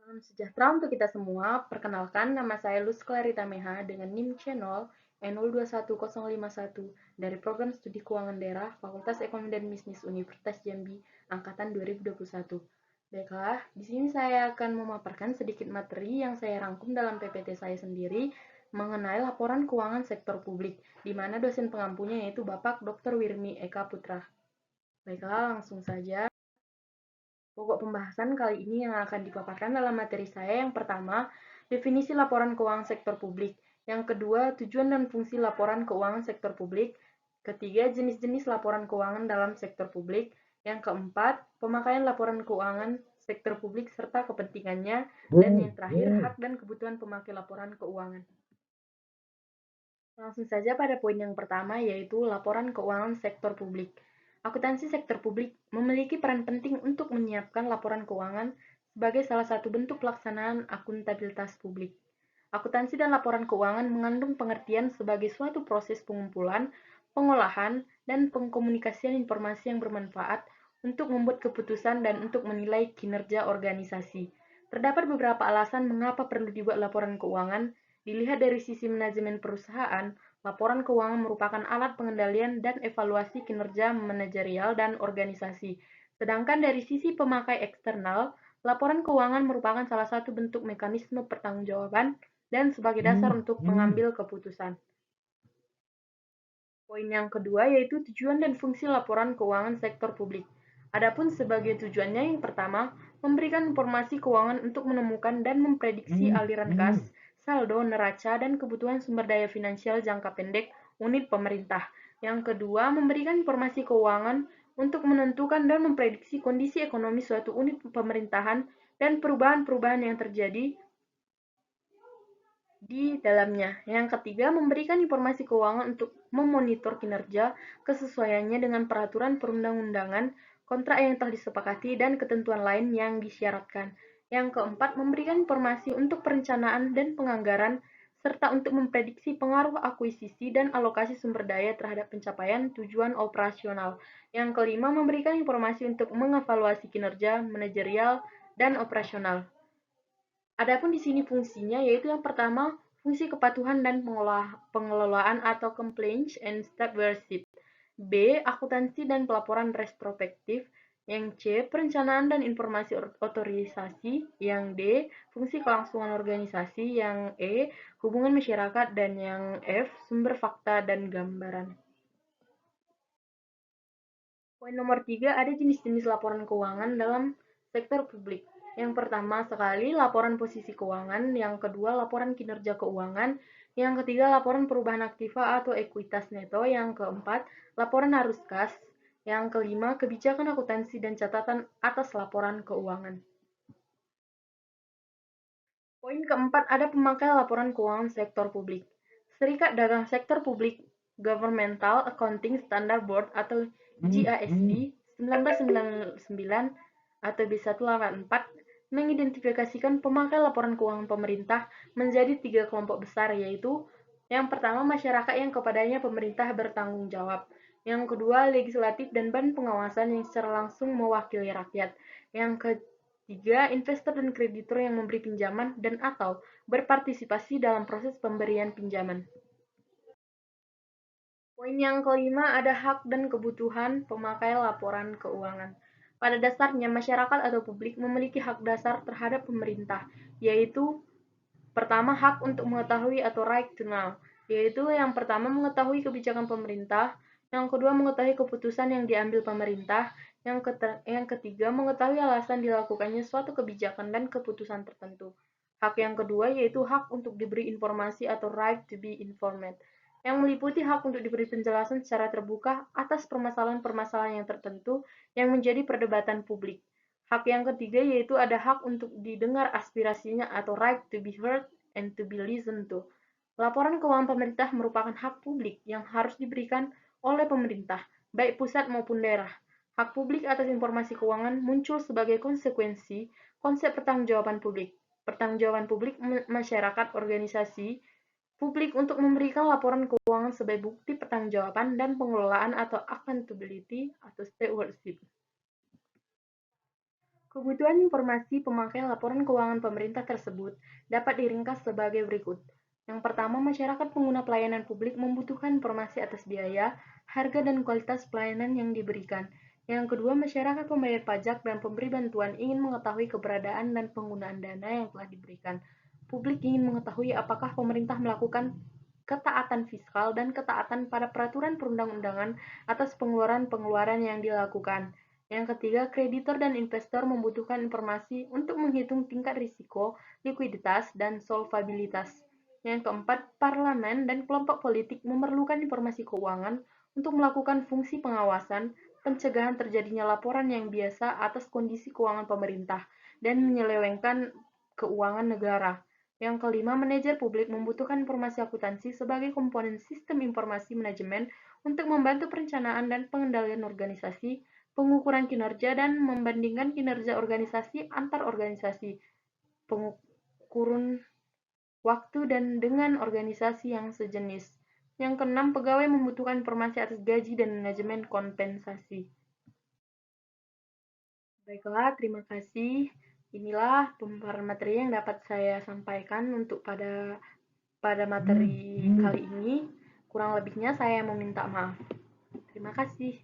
Salam sejahtera untuk kita semua. Perkenalkan, nama saya Luz Clarita Meha dengan NIM Channel N021051 dari Program Studi Keuangan Daerah Fakultas Ekonomi dan Bisnis Universitas Jambi Angkatan 2021. Baiklah, di sini saya akan memaparkan sedikit materi yang saya rangkum dalam PPT saya sendiri mengenai laporan keuangan sektor publik, di mana dosen pengampunya yaitu Bapak Dr. Wirmi Eka Putra. Baiklah, langsung saja. Pokok pembahasan kali ini yang akan dipaparkan dalam materi saya yang pertama, definisi laporan keuangan sektor publik. Yang kedua, tujuan dan fungsi laporan keuangan sektor publik. Ketiga, jenis-jenis laporan keuangan dalam sektor publik. Yang keempat, pemakaian laporan keuangan sektor publik serta kepentingannya. Dan yang terakhir, hak dan kebutuhan pemakai laporan keuangan. Langsung saja pada poin yang pertama, yaitu laporan keuangan sektor publik. Akuntansi sektor publik memiliki peran penting untuk menyiapkan laporan keuangan sebagai salah satu bentuk pelaksanaan akuntabilitas publik. Akuntansi dan laporan keuangan mengandung pengertian sebagai suatu proses pengumpulan, pengolahan, dan pengkomunikasian informasi yang bermanfaat untuk membuat keputusan dan untuk menilai kinerja organisasi. Terdapat beberapa alasan mengapa perlu dibuat laporan keuangan. Dilihat dari sisi manajemen perusahaan, laporan keuangan merupakan alat pengendalian dan evaluasi kinerja manajerial dan organisasi. Sedangkan dari sisi pemakai eksternal, laporan keuangan merupakan salah satu bentuk mekanisme pertanggungjawaban dan sebagai dasar untuk mengambil keputusan. Poin yang kedua yaitu tujuan dan fungsi laporan keuangan sektor publik. Adapun sebagai tujuannya yang pertama, memberikan informasi keuangan untuk menemukan dan memprediksi aliran kas, saldo, neraca, dan kebutuhan sumber daya finansial jangka pendek unit pemerintah. Yang kedua, memberikan informasi keuangan untuk menentukan dan memprediksi kondisi ekonomi suatu unit pemerintahan dan perubahan-perubahan yang terjadi di dalamnya. Yang ketiga, memberikan informasi keuangan untuk memonitor kinerja kesesuaiannya dengan peraturan perundang-undangan, kontrak yang telah disepakati, dan ketentuan lain yang disyaratkan. Yang keempat, memberikan informasi untuk perencanaan dan penganggaran, serta untuk memprediksi pengaruh akuisisi dan alokasi sumber daya terhadap pencapaian tujuan operasional. Yang kelima, memberikan informasi untuk mengevaluasi kinerja manajerial dan operasional. Adapun di sini fungsinya yaitu yang pertama, fungsi kepatuhan dan pengelolaan atau compliance and stewardship. B. Akuntansi dan pelaporan retrospektif. Yang C. Perencanaan dan informasi otorisasi. Yang D. Fungsi kelangsungan organisasi. Yang E. Hubungan masyarakat. Dan yang F. Sumber fakta dan gambaran. Poin nomor 3, ada jenis-jenis laporan keuangan dalam sektor publik. Yang pertama sekali, laporan posisi keuangan. Yang kedua, laporan kinerja keuangan. Yang ketiga, laporan perubahan aktiva atau ekuitas neto. Yang keempat, laporan arus kas. Yang kelima, kebijakan akuntansi dan catatan atas laporan keuangan. Poin keempat, ada pemakai laporan keuangan sektor publik. Serikat Dagang Sektor Publik Governmental Accounting Standard Board atau GASB 1999 atau B184 mengidentifikasikan pemakai laporan keuangan pemerintah menjadi 3 kelompok besar, yaitu yang pertama, masyarakat yang kepadanya pemerintah bertanggung jawab. Yang kedua, legislatif dan badan pengawasan yang secara langsung mewakili rakyat. Yang ketiga, investor dan kreditur yang memberi pinjaman dan atau berpartisipasi dalam proses pemberian pinjaman. Poin yang kelima, ada hak dan kebutuhan pemakai laporan keuangan. Pada dasarnya, masyarakat atau publik memiliki hak dasar terhadap pemerintah, yaitu pertama, hak untuk mengetahui atau right to know, yaitu yang pertama mengetahui kebijakan pemerintah, yang kedua mengetahui keputusan yang diambil pemerintah, yang ketiga mengetahui alasan dilakukannya suatu kebijakan dan keputusan tertentu. Hak yang kedua yaitu hak untuk diberi informasi atau right to be informed, yang meliputi hak untuk diberi penjelasan secara terbuka atas permasalahan-permasalahan yang tertentu yang menjadi perdebatan publik. Hak yang ketiga yaitu ada hak untuk didengar aspirasinya atau right to be heard and to be listened to. Laporan keuangan pemerintah merupakan hak publik yang harus diberikan oleh pemerintah, baik pusat maupun daerah. Hak publik atas informasi keuangan muncul sebagai konsekuensi konsep pertanggungjawaban publik. Pertanggungjawaban publik masyarakat organisasi publik untuk memberikan laporan keuangan sebagai bukti pertanggungjawaban dan pengelolaan atau accountability atau stewardship. Kebutuhan informasi pemakai laporan keuangan pemerintah tersebut dapat diringkas sebagai berikut. Yang pertama, masyarakat pengguna pelayanan publik membutuhkan informasi atas biaya, harga, dan kualitas pelayanan yang diberikan. Yang kedua, masyarakat pembayar pajak dan pemberi bantuan ingin mengetahui keberadaan dan penggunaan dana yang telah diberikan. Publik ingin mengetahui apakah pemerintah melakukan ketaatan fiskal dan ketaatan pada peraturan perundang-undangan atas pengeluaran-pengeluaran yang dilakukan. Yang ketiga, kreditor dan investor membutuhkan informasi untuk menghitung tingkat risiko, likuiditas, dan solvabilitas. Yang keempat, parlemen dan kelompok politik memerlukan informasi keuangan untuk melakukan fungsi pengawasan, pencegahan terjadinya laporan yang biasa atas kondisi keuangan pemerintah, dan menyelewengkan keuangan negara. Yang kelima, manajer publik membutuhkan informasi akuntansi sebagai komponen sistem informasi manajemen untuk membantu perencanaan dan pengendalian organisasi, pengukuran kinerja, dan membandingkan kinerja organisasi antar organisasi, pengukuran waktu dan dengan organisasi yang sejenis. Yang keenam, pegawai membutuhkan informasi atas gaji dan manajemen kompensasi. Baiklah, terima kasih. Inilah pemaparan materi yang dapat saya sampaikan untuk pada materi kali ini. Kurang lebihnya saya meminta maaf. Terima kasih.